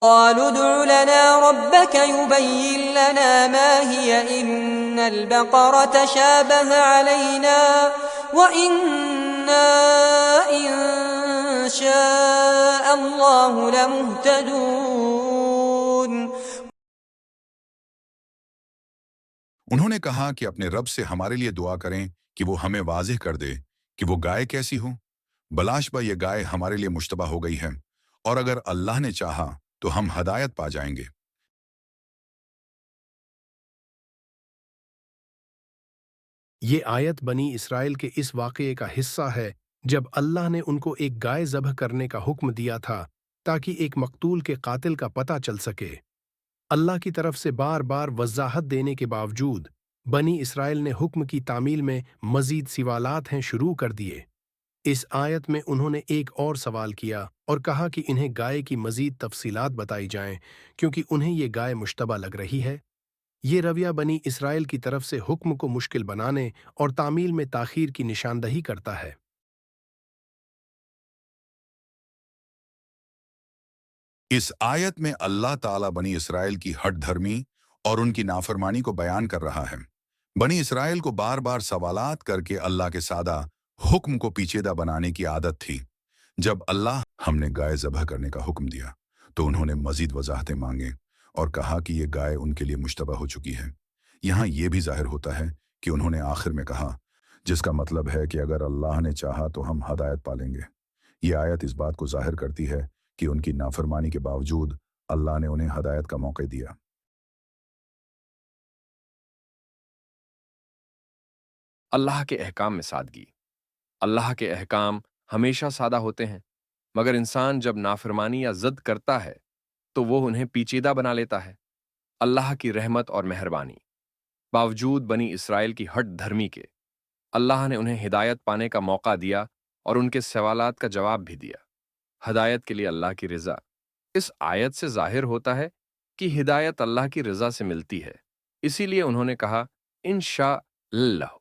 قالوا ادع لنا ربك يبين لنا ما هي إن البقرة شابه علينا وإنا إن شاء الله لمهتدون۔ انہوں نے کہا کہ اپنے رب سے ہمارے لیے دعا کریں کہ وہ ہمیں واضح کر دے کہ وہ گائے کیسی ہو۔ بلاشبہ یہ گائے ہمارے لیے مشتبہ ہو گئی ہے، اور اگر اللہ نے چاہا تو ہم ہدایت پا جائیں گے۔ یہ آیت بنی اسرائیل کے اس واقعے کا حصہ ہے جب اللہ نے ان کو ایک گائے ذبح کرنے کا حکم دیا تھا تاکہ ایک مقتول کے قاتل کا پتہ چل سکے۔ اللہ کی طرف سے بار بار وضاحت دینے کے باوجود بنی اسرائیل نے حکم کی تعمیل میں مزید سوالات شروع کر دیے۔ اس آیت میں انہوں نے ایک اور سوال کیا اور کہا کہ انہیں گائے کی مزید تفصیلات بتائی جائیں کیونکہ انہیں یہ گائے مشتبہ لگ رہی ہے۔ یہ رویہ بنی اسرائیل کی طرف سے حکم کو مشکل بنانے اور تعمیل میں تاخیر کی نشاندہی کرتا ہے۔ اس آیت میں اللہ تعالیٰ بنی اسرائیل کی ہٹ دھرمی اور ان کی نافرمانی کو بیان کر رہا ہے۔ بنی اسرائیل کو بار بار سوالات کر کے اللہ کے سادہ حکم کو پیچیدہ بنانے کی عادت تھی۔ جب اللہ ہم نے گائے ذبح کرنے کا حکم دیا تو انہوں نے مزید وضاحتیں مانگیں اور کہا کہ یہ گائے ان کے لیے مشتبہ ہو چکی ہے۔ یہاں یہ بھی ظاہر ہوتا ہے کہ انہوں نے آخر میں کہا، جس کا مطلب ہے کہ اگر اللہ نے چاہا تو ہم ہدایت پالیں گے۔ یہ آیت اس بات کو ظاہر کرتی ہے کہ ان کی نافرمانی کے باوجود اللہ نے انہیں ہدایت کا موقع دیا۔ اللہ کے احکام میں سادگی۔ اللہ کے احکام ہمیشہ سادہ ہوتے ہیں، مگر انسان جب نافرمانی یا ضد کرتا ہے تو وہ انہیں پیچیدہ بنا لیتا ہے۔ اللہ کی رحمت اور مہربانی۔ باوجود بنی اسرائیل کی ہٹ دھرمی کے، اللہ نے انہیں ہدایت پانے کا موقع دیا اور ان کے سوالات کا جواب بھی دیا۔ ہدایت کے لیے اللہ کی رضا۔ اس آیت سے ظاہر ہوتا ہے کہ ہدایت اللہ کی رضا سے ملتی ہے، اسی لیے انہوں نے کہا انشاء اللہ۔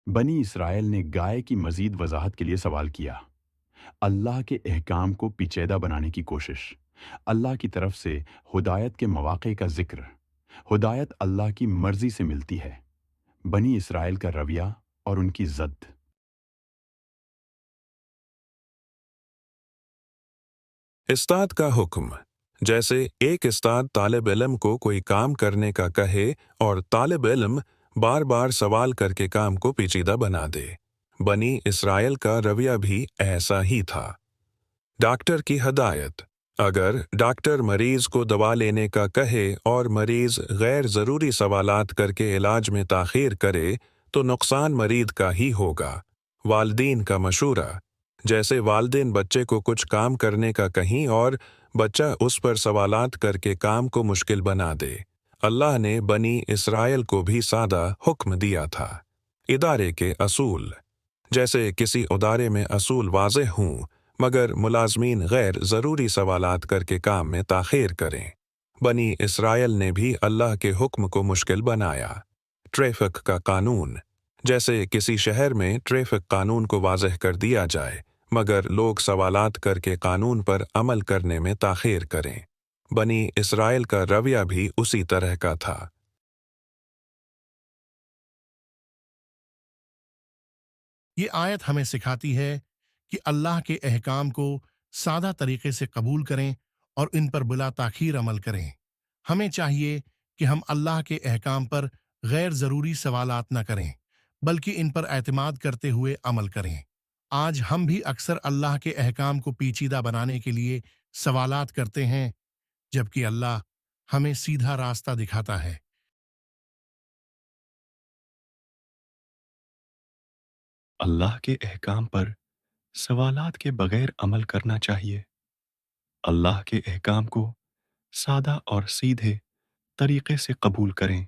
بنی اسرائیل نے گائے کی مزید وضاحت کے لیے سوال کیا۔ اللہ کے احکام کو پیچیدہ بنانے کی کوشش۔ اللہ کی طرف سے ہدایت کے مواقع کا ذکر۔ ہدایت اللہ کی مرضی سے ملتی ہے۔ بنی اسرائیل کا رویہ اور ان کی ضد۔ استاد کا حکم۔ جیسے ایک استاد طالب علم کو کوئی کام کرنے کا کہے اور طالب علم بار بار سوال کر کے کام کو پیچیدہ بنا دے۔ بنی اسرائیل کا رویہ بھی ایسا ہی تھا۔ ڈاکٹر کی ہدایت۔ اگر ڈاکٹر مریض کو دوا لینے کا کہے اور مریض غیر ضروری سوالات کر کے علاج میں تاخیر کرے تو نقصان مریض کا ہی ہوگا۔ والدین کا مشورہ۔ جیسے والدین بچے کو کچھ کام کرنے کا کہیں اور بچہ اس پر سوالات کر کے کام کو مشکل بنا دے۔ اللہ نے بنی اسرائیل کو بھی سادہ حکم دیا تھا۔ ادارے کے اصول۔ جیسے کسی ادارے میں اصول واضح ہوں مگر ملازمین غیر ضروری سوالات کر کے کام میں تاخیر کریں۔ بنی اسرائیل نے بھی اللہ کے حکم کو مشکل بنایا۔ ٹریفک کا قانون۔ جیسے کسی شہر میں ٹریفک قانون کو واضح کر دیا جائے مگر لوگ سوالات کر کے قانون پر عمل کرنے میں تاخیر کریں۔ بنی اسرائیل کا رویہ بھی اسی طرح کا تھا۔ یہ آیت ہمیں سکھاتی ہے کہ اللہ کے احکام کو سادہ طریقے سے قبول کریں اور ان پر بلا تاخیر عمل کریں۔ ہمیں چاہیے کہ ہم اللہ کے احکام پر غیر ضروری سوالات نہ کریں بلکہ ان پر اعتماد کرتے ہوئے عمل کریں۔ آج ہم بھی اکثر اللہ کے احکام کو پیچیدہ بنانے کے لیے سوالات کرتے ہیں جبکہ اللہ ہمیں سیدھا راستہ دکھاتا ہے۔ اللہ کے احکام پر سوالات کے بغیر عمل کرنا چاہیے۔ اللہ کے احکام کو سادہ اور سیدھے طریقے سے قبول کریں۔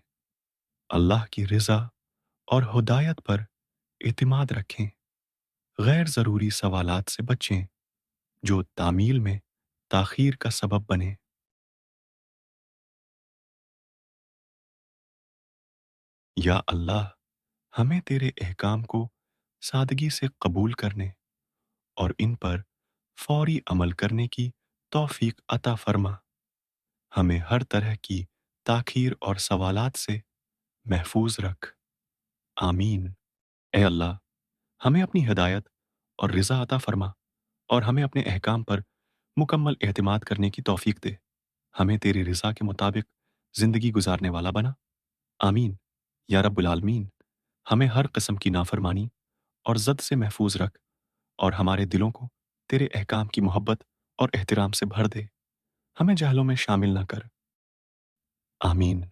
اللہ کی رضا اور ہدایت پر اعتماد رکھیں۔ غیر ضروری سوالات سے بچیں جو تعمیل میں تاخیر کا سبب بنے۔ یا اللہ ہمیں تیرے احکام کو سادگی سے قبول کرنے اور ان پر فوری عمل کرنے کی توفیق عطا فرما۔ ہمیں ہر طرح کی تاخیر اور سوالات سے محفوظ رکھ۔ آمین۔ اے اللہ، ہمیں اپنی ہدایت اور رضا عطا فرما اور ہمیں اپنے احکام پر مکمل اعتماد کرنے کی توفیق دے۔ ہمیں تیری رضا کے مطابق زندگی گزارنے والا بنا۔ آمین یا رب العالمین۔ ہمیں ہر قسم کی نافرمانی اور ضد سے محفوظ رکھ اور ہمارے دلوں کو تیرے احکام کی محبت اور احترام سے بھر دے۔ ہمیں جہلوں میں شامل نہ کر۔ آمین۔